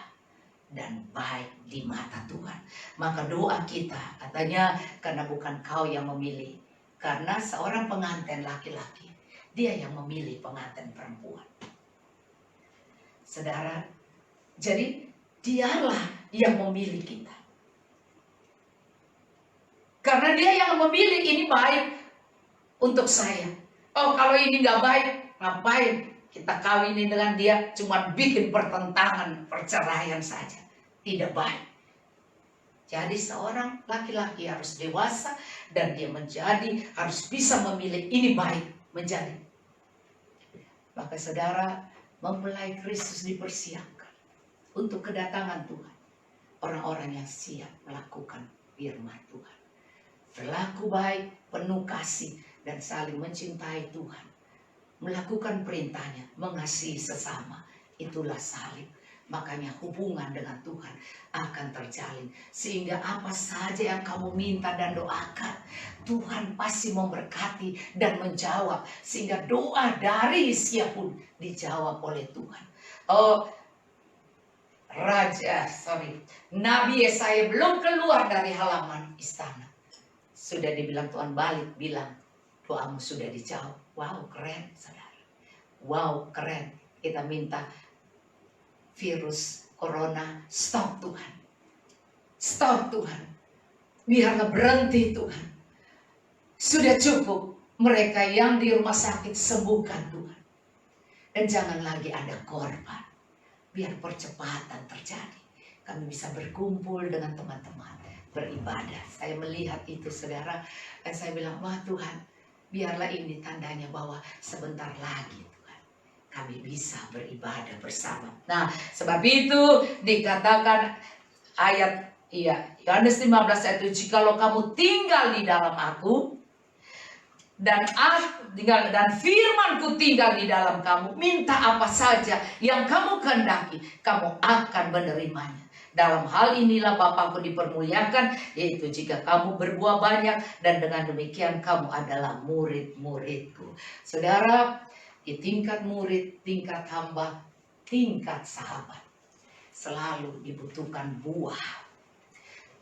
dan baik di mata Tuhan. Maka doa kita katanya, karena bukan kau yang memilih, karena seorang pengantin laki-laki, dia yang memilih pengantin perempuan. Saudara, jadi dialah yang memilih kita. Karena dia yang memilih ini baik untuk saya. Oh kalau ini nggak baik, ngapain kita kawinin dengan dia? Cuma bikin pertentangan, perceraian saja. Tidak baik. Jadi seorang laki-laki harus dewasa dan dia harus bisa memilih ini baik menjadi. Maka saudara, mempelai Kristus dipersiapkan untuk kedatangan Tuhan. Orang-orang yang siap melakukan firman Tuhan. Berlaku baik, penuh kasih, dan saling mencintai Tuhan. Melakukan perintahnya, mengasihi sesama. Itulah salib. Makanya hubungan dengan Tuhan akan terjalin. Sehingga apa saja yang kamu minta dan doakan, Tuhan pasti memberkati dan menjawab. Sehingga doa dari Hizkia pun dijawab oleh Tuhan. Oh, Nabi Yesaya belum keluar dari halaman istana, sudah dibilang Tuhan balik, bilang doamu sudah dijawab. Wow, keren saudara. Wow, keren. Kita minta virus corona stop Tuhan. Stop Tuhan. Biarlah berhenti Tuhan. Sudah cukup mereka yang di rumah sakit, sembuhkan Tuhan. Dan jangan lagi ada korban. Biar percepatan terjadi. Kami bisa berkumpul dengan teman-teman, beribadah. Saya melihat itu saudara, dan saya bilang, wah Tuhan, biarlah ini tandanya bahwa sebentar lagi Tuhan, kami bisa beribadah bersama. Nah, sebab itu dikatakan ayat Iya, Yohanes 15 ayat 7, jikalau kamu tinggal di dalam aku dan firmanku tinggal di dalam kamu, minta apa saja yang kamu kehendaki, kamu akan menerimanya. Dalam hal inilah Bapakku dipermuliakan, yaitu jika kamu berbuah banyak, dan dengan demikian kamu adalah murid-muridku. Saudara, di tingkat murid, tingkat hamba, tingkat sahabat, selalu dibutuhkan buah.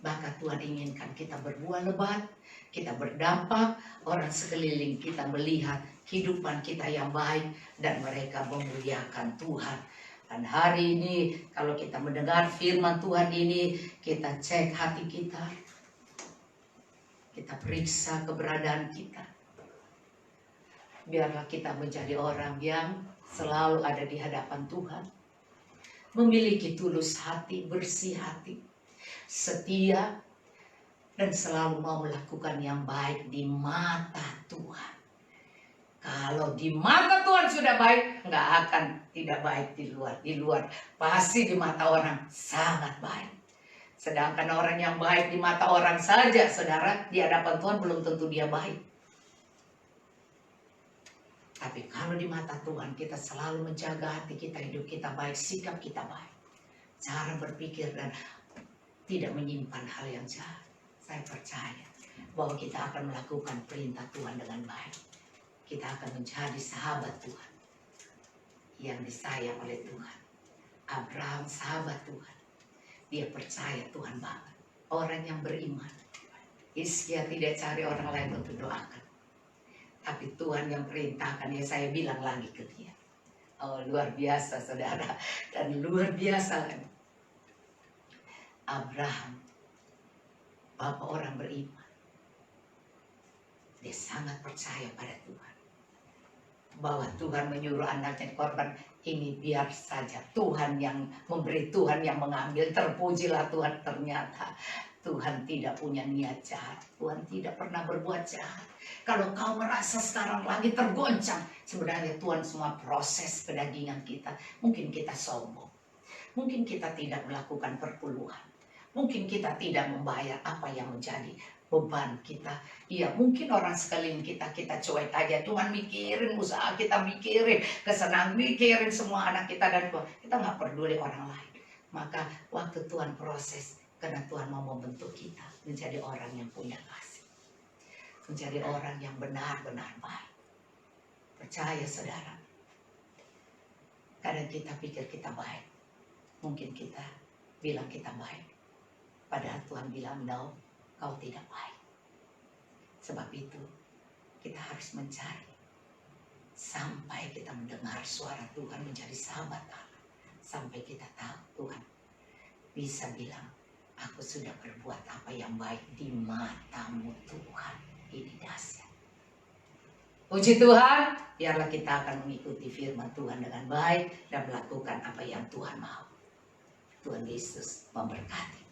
Maka Tuhan inginkan kita berbuah lebat, kita berdampak, orang sekeliling kita melihat kehidupan kita yang baik, dan mereka memuliakan Tuhan. Dan hari ini kalau kita mendengar firman Tuhan ini, kita cek hati kita, kita periksa keberadaan kita. Biarlah kita menjadi orang yang selalu ada di hadapan Tuhan, memiliki tulus hati, bersih hati, setia, dan selalu mau melakukan yang baik di mata Tuhan. Kalau di mata Tuhan sudah baik, nggak akan tidak baik di luar. Di luar pasti di mata orang sangat baik. Sedangkan orang yang baik di mata orang saja, saudara, di hadapan Tuhan belum tentu dia baik. Tapi kalau di mata Tuhan, kita selalu menjaga hati kita, hidup kita baik, sikap kita baik, cara berpikir, dan tidak menyimpan hal yang jahat. Saya percaya bahwa kita akan melakukan perintah Tuhan dengan baik. Kita akan menjadi sahabat Tuhan yang disayang oleh Tuhan. Abraham sahabat Tuhan. Dia percaya Tuhan banget. Orang yang beriman. Hizkia tidak cari orang lain untuk doakan. Tapi Tuhan yang perintahkan, ya saya bilang lagi ke dia. Oh, luar biasa saudara. Dan luar biasa kan. Abraham, bapak orang beriman. Dia sangat percaya pada Tuhan. Bahwa Tuhan menyuruh anaknya korban, ini biar saja Tuhan yang memberi, Tuhan yang mengambil. Terpujilah Tuhan, ternyata Tuhan tidak punya niat jahat. Tuhan tidak pernah berbuat jahat. Kalau kau merasa sekarang lagi tergoncang, sebenarnya Tuhan semua proses kedagingan kita. Mungkin kita sombong, mungkin kita tidak melakukan perpuluhan, mungkin kita tidak membayar apa yang menjadi beban kita. Iya, mungkin orang sekeliling kita cuek aja. Tuhan mikirin usaha kita, mikirin kesenangan, mikirin semua anak kita, dan kita nggak peduli orang lain. Maka waktu Tuhan proses, karena Tuhan mau membentuk kita menjadi orang yang punya kasih, menjadi orang yang benar-benar baik. Percaya saudara, kadang kita pikir kita baik, mungkin kita bilang kita baik, padahal Tuhan bilang no, kau tidak baik. Sebab itu kita harus mencari sampai kita mendengar suara Tuhan, menjadi sahabat Allah, sampai kita tahu Tuhan bisa bilang, aku sudah berbuat apa yang baik di matamu Tuhan. Ini dahsyat. Puji Tuhan, biarlah kita akan mengikuti firman Tuhan dengan baik dan melakukan apa yang Tuhan mau. Tuhan Yesus memberkati.